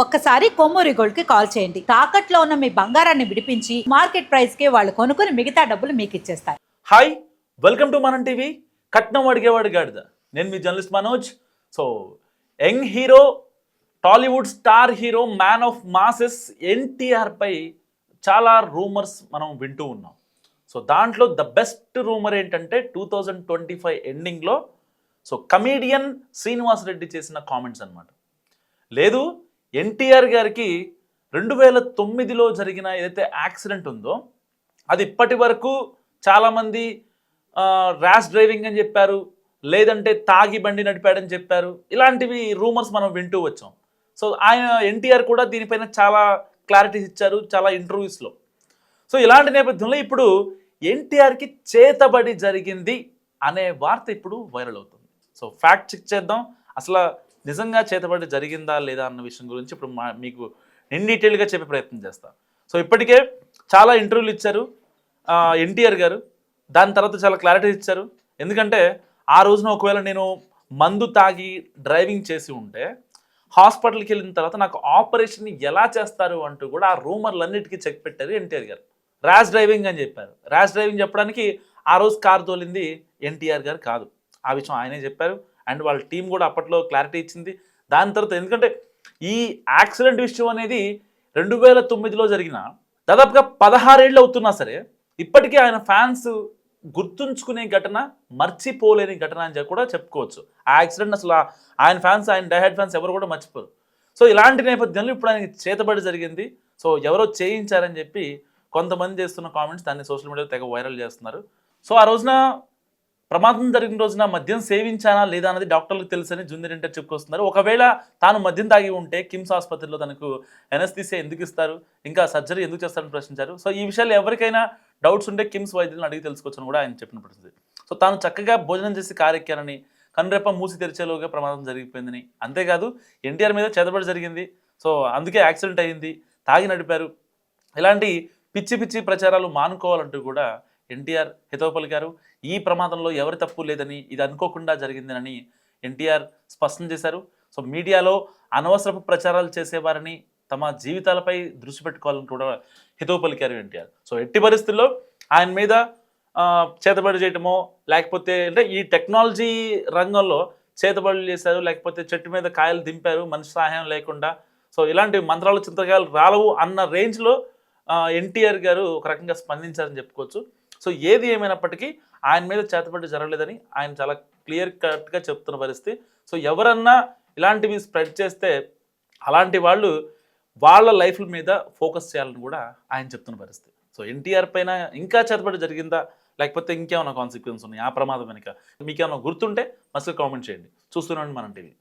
ఒక్కసారి కొమ్మూరి గోల్డ్ కి కాల్ చేయండి. తాకట్లో ఉన్న మీ బంగారాన్ని విడిపించి మార్కెట్ ప్రైస్ కి వాళ్ళు కొనుక్కుని మిగతా డబ్బులు మీకు ఇచ్చేస్తారు. Hi, welcome to Manam TV. కట్నం అడిగేవాడు గాడిద. నేను మీ journalist Manoj. So young hero, Tollywood star hero, man of masses NTR పై చాలా రూమర్స్ మనం వింటూ ఉన్నాం. సో దాంట్లో ద బెస్ట్ రూమర్ ఏంటంటే 2025 ఎండింగ్లో సో కమీడియన్ శ్రీనివాస్ రెడ్డి చేసిన కామెంట్స్ అనమాట. లేదు, ఎన్టీఆర్ గారికి 2009లో జరిగిన ఏదైతే యాక్సిడెంట్ ఉందో అది ఇప్పటి వరకు చాలామంది ర్యాష్ డ్రైవింగ్ అని చెప్పారు, లేదంటే తాగి బండి నడిపాడని చెప్పారు. ఇలాంటివి రూమర్స్ మనం వింటూ వచ్చాం. సో ఆయన ఎన్టీఆర్ కూడా దీనిపైన చాలా క్లారిటీస్ ఇచ్చారు చాలా ఇంటర్వ్యూస్లో. సో ఇలాంటి నేపథ్యంలో ఇప్పుడు ఎన్టీఆర్కి చేతబడి జరిగింది అనే వార్త ఇప్పుడు వైరల్ అవుతుంది. సో ఫ్యాక్ట్ చెక్ చేద్దాం, అసలు నిజంగా చేతబడి జరిగిందా లేదా అన్న విషయం గురించి ఇప్పుడు మీకు ఇన్ డీటెయిల్గా చెప్పే ప్రయత్నం చేస్తాను. సో ఇప్పటికే చాలా ఇంటర్వ్యూలు ఇచ్చారు ఎన్టీఆర్ గారు, దాని తర్వాత చాలా క్లారిటీ ఇచ్చారు. ఎందుకంటే ఆ రోజున ఒకవేళ నేను మందు తాగి డ్రైవింగ్ చేసి ఉంటే హాస్పిటల్కి వెళ్ళిన తర్వాత నాకు ఆపరేషన్ని ఎలా చేస్తారు అంటూ కూడా ఆ రూమర్లన్నిటికీ చెక్ పెట్టారు ఎన్టీఆర్ గారు. ర్యాష్ డ్రైవింగ్ అని చెప్పారు. ర్యాష్ డ్రైవింగ్ చెప్పడానికి ఆ రోజు కారు తోలింది ఎన్టీఆర్ గారు కాదు, ఆ విషయం ఆయనే చెప్పారు. అండ్ వాళ్ళ టీం కూడా అప్పట్లో క్లారిటీ ఇచ్చింది. దాని తర్వాత ఎందుకంటే ఈ యాక్సిడెంట్ విషయం అనేది 2009లో జరిగిన దాదాపుగా 16 ఏళ్ళు అవుతున్నా సరే ఇప్పటికీ ఆయన ఫ్యాన్స్ గుర్తుంచుకునే ఘటన, మర్చిపోలేని ఘటన అని కూడా చెప్పుకోవచ్చు. ఆ యాక్సిడెంట్ అసలు ఆయన ఫ్యాన్స్, ఆయన డైహెడ్ ఫ్యాన్స్ ఎవరు కూడా మర్చిపోరు. సో ఇలాంటి నేపథ్యంలో ఇప్పుడు ఆయనకి చేతబడి జరిగింది. సో ఎవరో చేయించారని చెప్పి కొంతమంది చేస్తున్న కామెంట్స్ దాన్ని సోషల్ మీడియాలో తెగ వైరల్ చేస్తున్నారు. సో ఆ రోజున ప్రమాదం జరిగిన రోజున మద్యం సేవించానా లేదా అన్నది డాక్టర్లకు తెలుసని జూనియర్ ఎన్టీఆర్ చెప్పుకొస్తున్నారు. ఒకవేళ తాను మద్యం తాగి ఉంటే కిమ్స్ ఆసుపత్రిలో తనకు ఎనస్థీసియా ఎందుకు ఇస్తారు, ఇంకా సర్జరీ ఎందుకు చేస్తారని ప్రశ్నించారు. సో ఈ విషయాలు ఎవరికైనా డౌట్స్ ఉంటే కిమ్స్ వైద్యులను అడిగి తెలుసుకోవచ్చని కూడా ఆయన చెప్పిన పరిస్థితి. సో తాను చక్కగా భోజనం చేసి కారెక్కానని, కనురెప్ప మూసి తెరిచేలోగా ప్రమాదం జరిగిపోయిందని, అంతేకాదు ఎన్టీఆర్ మీద చేతబడి జరిగింది, సో అందుకే యాక్సిడెంట్ అయ్యింది, తాగి నడిపారు, ఇలాంటి పిచ్చి పిచ్చి ప్రచారాలు మానుకోవాలంటూ కూడా ఎన్టీఆర్ హితవు పలికారు. ఈ ప్రమాదంలో ఎవరి తప్పు లేదని, ఇది అనుకోకుండా జరిగిందని ఎన్టీఆర్ స్పష్టం చేశారు. సో మీడియాలో అనవసరపు ప్రచారాలు చేసేవారని తమ జీవితాలపై దృష్టి పెట్టుకోవాలని కూడా హితవు పలికారు ఎన్టీఆర్. సో ఎట్టి పరిస్థితుల్లో ఆయన మీద చేతబడి చేయటమో, లేకపోతే అంటే ఈ టెక్నాలజీ రంగంలో చేతబడులు చేశారు, లేకపోతే చెట్టు మీద కాయలు దింపారు మనిషి సహాయం లేకుండా, సో ఇలాంటి మంత్రాలు చింతకాయలు రాలవు అన్న రేంజ్లో ఎన్టీఆర్ గారు ఒక రకంగా స్పందించారని చెప్పుకోవచ్చు. సో ఏది ఏమైనప్పటికీ ఆయన మీద చేతబడి జరగలేదని ఆయన చాలా క్లియర్ కట్గా చెప్తున్న పరిస్థితి. సో ఎవరన్నా ఇలాంటివి స్ప్రెడ్ చేస్తే అలాంటి వాళ్ళు వాళ్ళ లైఫ్ల మీద ఫోకస్ చేయాలని కూడా ఆయన చెప్తున్న పరిస్థితి. సో ఎన్టీఆర్ పైన ఇంకా చేతబడి జరిగిందా, లేకపోతే ఇంకేమైనా కాన్సిక్వెన్స్ ఉన్నాయి ఆ ప్రమాదం వెనుక, మీకేమైనా గుర్తుంటే మస్తు కామెంట్ చేయండి. చూస్తున్నాండి మనం టీవీ.